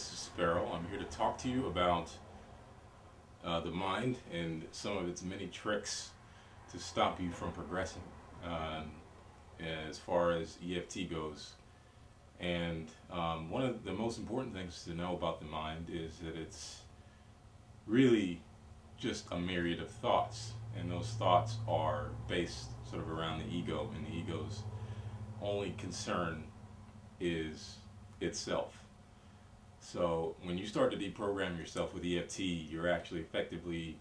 This is Farrell. I'm here to talk to you about the mind and some of its many tricks to stop you from progressing as far as EFT goes. And one of the most important things to know about the mind is that it's really just a myriad of thoughts, and those thoughts are based sort of around the ego, and the ego's only concern is itself. So when you start to deprogram yourself with EFT, you're actually effectively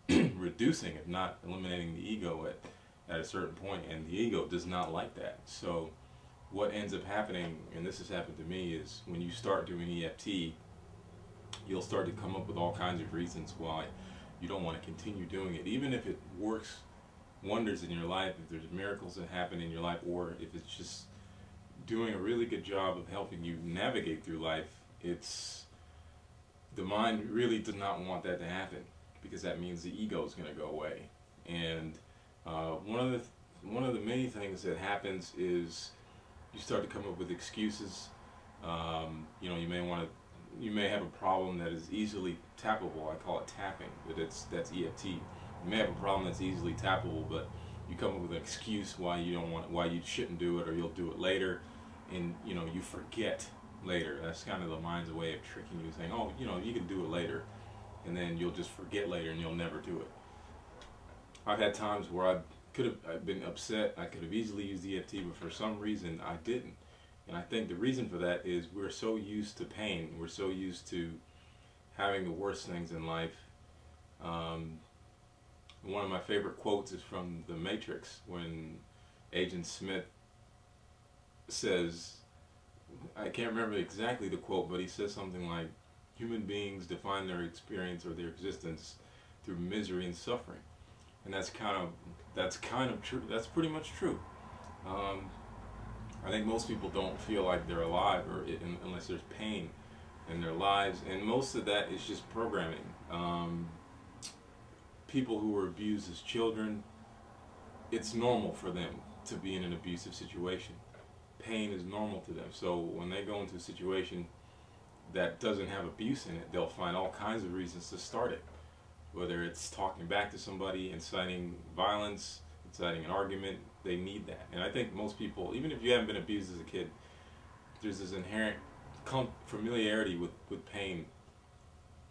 reducing, if not eliminating, the ego at a certain point, and the ego does not like that. So what ends up happening, and this has happened to me, is when you start doing EFT, you'll start to come up with all kinds of reasons why you don't want to continue doing it, even if it works wonders in your life, if there's miracles that happen in your life, or if it's just doing a really good job of helping you navigate through life. It's the mind really does not want that to happen, because that means the ego is going to go away. And one of the many things that happens is you start to come up with excuses. You know, you may have a problem that is easily tappable. I call it tapping, but that's EFT. You may have a problem that's easily tappable, but you come up with an excuse why you shouldn't do it, or you'll do it later, and you forget later. That's kind of the mind's way of tricking you, saying, oh, you can do it later, and then you'll just forget later and you'll never do it. I've had times where I've been upset. I could have easily used EFT, but for some reason I didn't. And I think the reason for that is we're so used to pain. We're so used to having the worst things in life. One of my favorite quotes is from The Matrix, when Agent Smith says, I can't remember exactly the quote, but he says something like, human beings define their experience or their existence through misery and suffering. And that's kind of true. That's pretty much true. I think most people don't feel like they're alive unless there's pain in their lives, and most of that is just programming. People who were abused as children, it's normal for them to be in an abusive situation. Pain is normal to them. So when they go into a situation that doesn't have abuse in it, they'll find all kinds of reasons to start it. Whether it's talking back to somebody, inciting violence, inciting an argument, they need that. And I think most people, even if you haven't been abused as a kid, there's this inherent familiarity with pain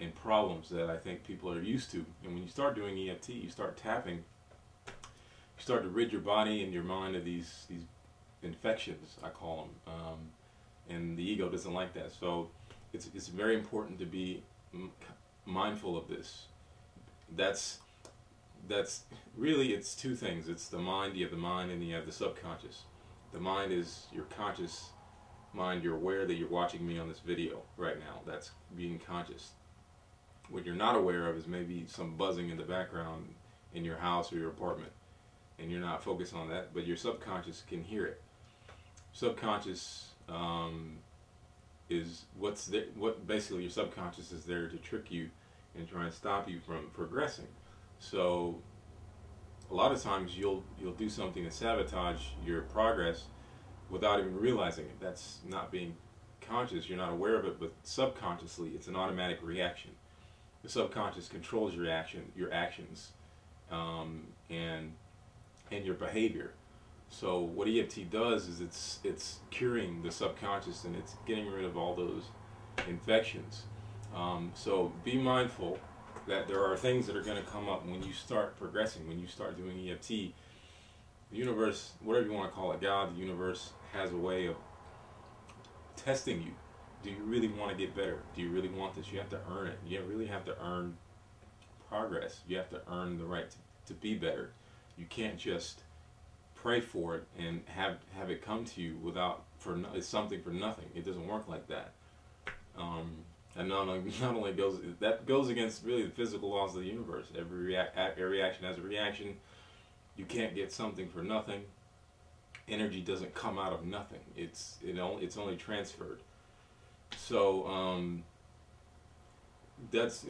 and problems that I think people are used to. And when you start doing EFT, you start tapping, you start to rid your body and your mind of these infections, I call them, and the ego doesn't like that. So it's very important to be mindful of this. That's really, it's two things. It's the mind. You have the mind, and you have the subconscious. The mind is your conscious mind. You're aware that you're watching me on this video right now. That's being conscious. What you're not aware of is maybe some buzzing in the background in your house or your apartment, and you're not focused on that, but your subconscious can hear it. Subconscious is what basically your subconscious is there to trick you and try and stop you from progressing. So a lot of times you'll do something to sabotage your progress without even realizing it. That's not being conscious. You're not aware of it, but subconsciously it's an automatic reaction. The subconscious controls your actions, and your behavior. So what EFT does is it's curing the subconscious, and it's getting rid of all those infections. So be mindful that there are things that are going to come up when you start progressing, when you start doing EFT. The universe, whatever you want to call it, God, the universe, has a way of testing you. Do you really want to get better? Do you really want this? You have to earn it. You really have to earn progress. You have to earn the right to be better. You can't just pray for it and have it come to you it's something for nothing. It doesn't work like that. And not only goes against really the physical laws of the universe. Every reaction has a reaction. You can't get something for nothing. Energy doesn't come out of nothing. It's only transferred. So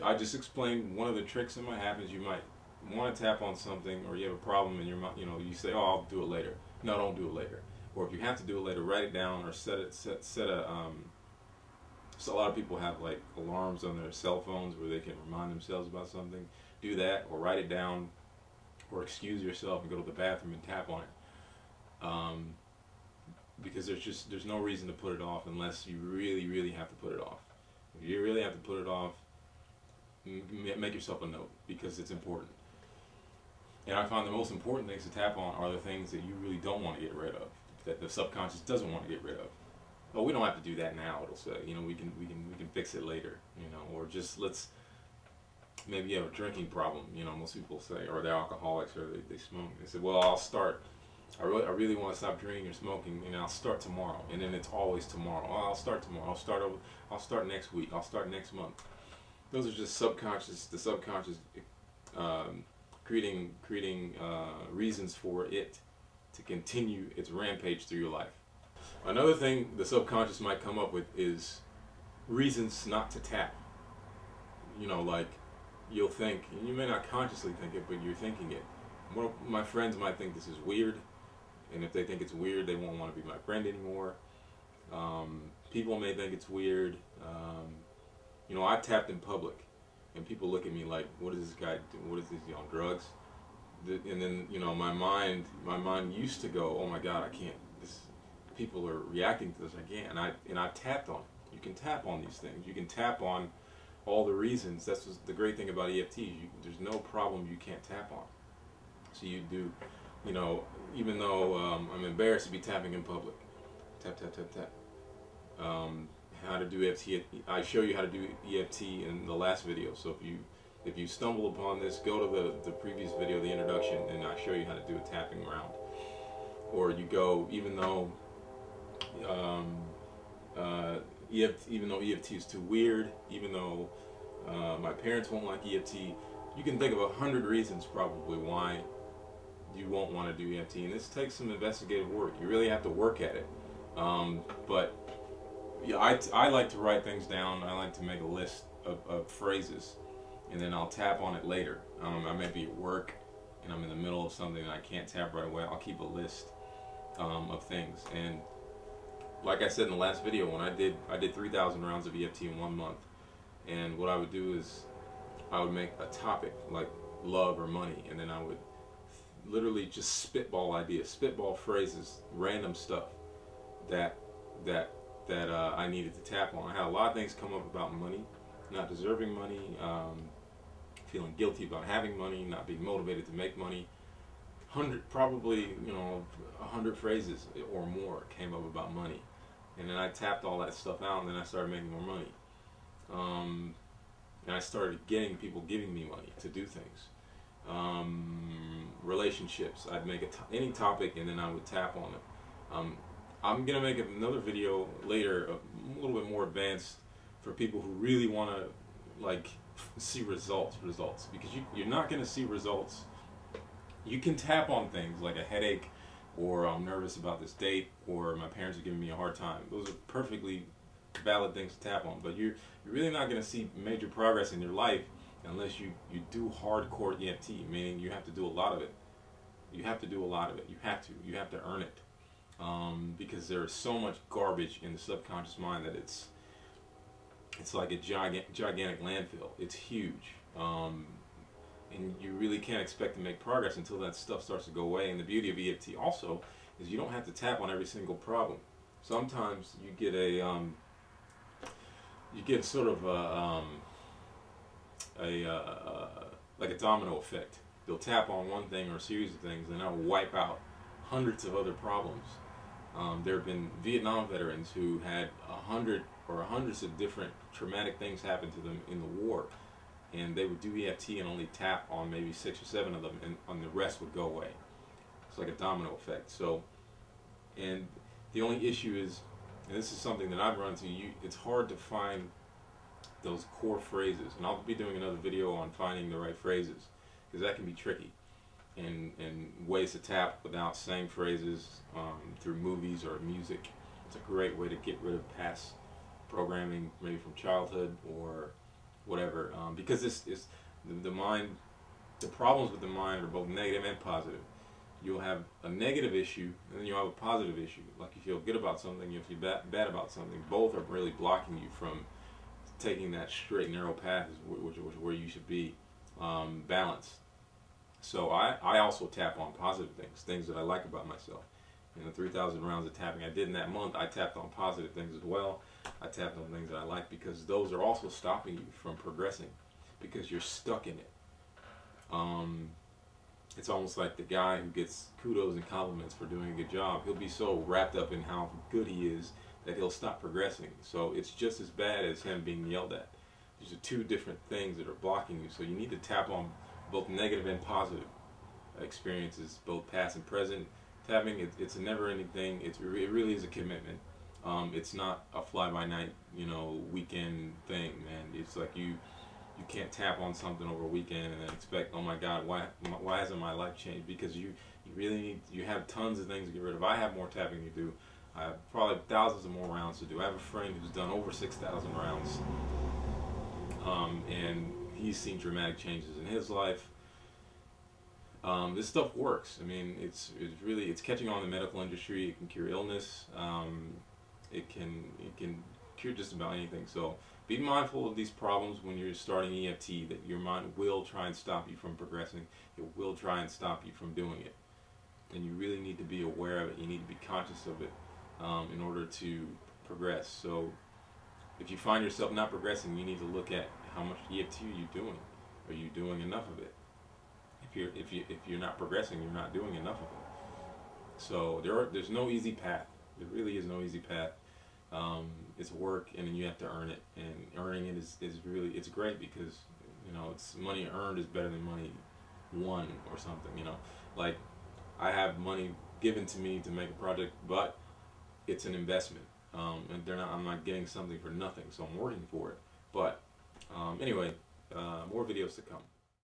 I just explained one of the tricks that might happen is you might want to tap on something, or you have a problem in your mind. You say, "Oh, I'll do it later." No, don't do it later. Or if you have to do it later, write it down, or set So a lot of people have like alarms on their cell phones where they can remind themselves about something. Do that, or write it down, or excuse yourself and go to the bathroom and tap on it. Because there's no reason to put it off unless you really have to put it off. If you really have to put it off, make yourself a note, because it's important. And I find the most important things to tap on are the things that you really don't want to get rid of, that the subconscious doesn't want to get rid of. Oh, we don't have to do that now, it'll say. You know, we can fix it later, you know, or just maybe you have a drinking problem, you know, most people say, or they're alcoholics, or they smoke. They say, well, I'll start. I really want to stop drinking or smoking, and I'll start tomorrow. And then it's always tomorrow. Oh, I'll start tomorrow. I'll start next week. I'll start next month. Those are just the subconscious creating reasons for it to continue its rampage through your life. Another thing the subconscious might come up with is reasons not to tap. You know, like you'll think, and you may not consciously think it, but you're thinking it. One of my friends might think this is weird, and if they think it's weird, they won't want to be my friend anymore. People may think it's weird. You know, I tapped in public, and people look at me like, "What is this guy doing? What is this? He on drugs?" And then, you know, my mind used to go, "Oh my God, I can't. People are reacting to this. I can't." And I tapped on it. You can tap on these things. You can tap on all the reasons. That's the great thing about EFT. There's no problem you can't tap on. So you do, you know, even though I'm embarrassed to be tapping in public. Tap, tap, tap, tap. How to do EFT. I show you how to do EFT in the last video. So if you stumble upon this, go to the previous video, the introduction, and I show you how to do a tapping round. Or you go, even though EFT is too weird, even though my parents won't like EFT, you can think of 100 reasons probably why you won't want to do EFT, and this takes some investigative work. You really have to work at it. But yeah, I like to write things down. I like to make a list of phrases, and then I'll tap on it later. I may be at work and I'm in the middle of something and I can't tap right away. I'll keep a list of things. And like I said in the last video, when I did 3,000 rounds of EFT in 1 month, and what I would do is I would make a topic like love or money, and then I would literally just spitball ideas, spitball phrases, random stuff that I needed to tap on. I had a lot of things come up about money, not deserving money, feeling guilty about having money, not being motivated to make money. Probably, you know, 100 phrases or more came up about money, and then I tapped all that stuff out, and then I started making more money. And I started getting people giving me money to do things. Relationships, I'd make any topic, and then I would tap on it. I'm gonna make another video later, a little bit more advanced, for people who really want to like see results, because you're not gonna see results. You can tap on things like a headache, or I'm nervous about this date, or my parents are giving me a hard time. Those are perfectly valid things to tap on, but you're really not going to see major progress in your life unless you do hardcore EFT, meaning you have to do a lot of it. You have to do a lot of it. You have to earn it, because there is so much garbage in the subconscious mind that it's like a gigantic landfill. It's huge. And you really can't expect to make progress until that stuff starts to go away. And the beauty of EFT also is you don't have to tap on every single problem. Sometimes you get sort of like a domino effect. You'll tap on one thing or a series of things, and that'll wipe out hundreds of other problems. There have been Vietnam veterans who had hundreds of different traumatic things happen to them in the war, and they would do EFT and only tap on maybe 6 or 7 of them, and the rest would go away. It's like a domino effect. So, and the only issue is, and this is something that I've run into, it's hard to find those core phrases, and I'll be doing another video on finding the right phrases, because that can be tricky, and ways to tap without saying phrases through movies or music. It's a great way to get rid of past programming, maybe from childhood or whatever, because the mind, the problems with the mind are both negative and positive. you'll have a negative issue, and then you'll have a positive issue. Like you feel good about something, you feel bad about something. Both are really blocking you from taking that straight and narrow path, which where you should be, balanced. So I also tap on positive things that I like about myself. In the 3,000 rounds of tapping I did in that month, I tapped on positive things as well. I tapped on things that I like, because those are also stopping you from progressing, because you're stuck in it. It's almost like the guy who gets kudos and compliments for doing a good job. He'll be so wrapped up in how good he is that he'll stop progressing. So it's just as bad as him being yelled at. These are two different things that are blocking you. So you need to tap on both negative and positive experiences, both past and present. Tapping, it's a never-ending thing. It really is a commitment. It's not a fly-by-night, weekend thing, man. It's like you can't tap on something over a weekend and then expect, oh my God, why hasn't my life changed? Because you really you have tons of things to get rid of. I have more tapping to do. I have probably thousands of more rounds to do. I have a friend who's done over 6,000 rounds, and he's seen dramatic changes in his life. This stuff works. I mean, it's catching on in the medical industry. It can cure illness. It can cure just about anything. So be mindful of these problems when you're starting EFT, that your mind will try and stop you from progressing. It will try and stop you from doing it. And you really need to be aware of it. You need to be conscious of it in order to progress. So if you find yourself not progressing, you need to look at how much EFT are you doing. Are you doing enough of it? If you're not progressing, you're not doing enough of it. So there's no easy path. There really is no easy path. It's work, and then you have to earn it. And earning it is really, it's great, because it's money earned is better than money won or something. Like I have money given to me to make a project, but it's an investment, and I'm not getting something for nothing. So I'm working for it. But anyway, more videos to come.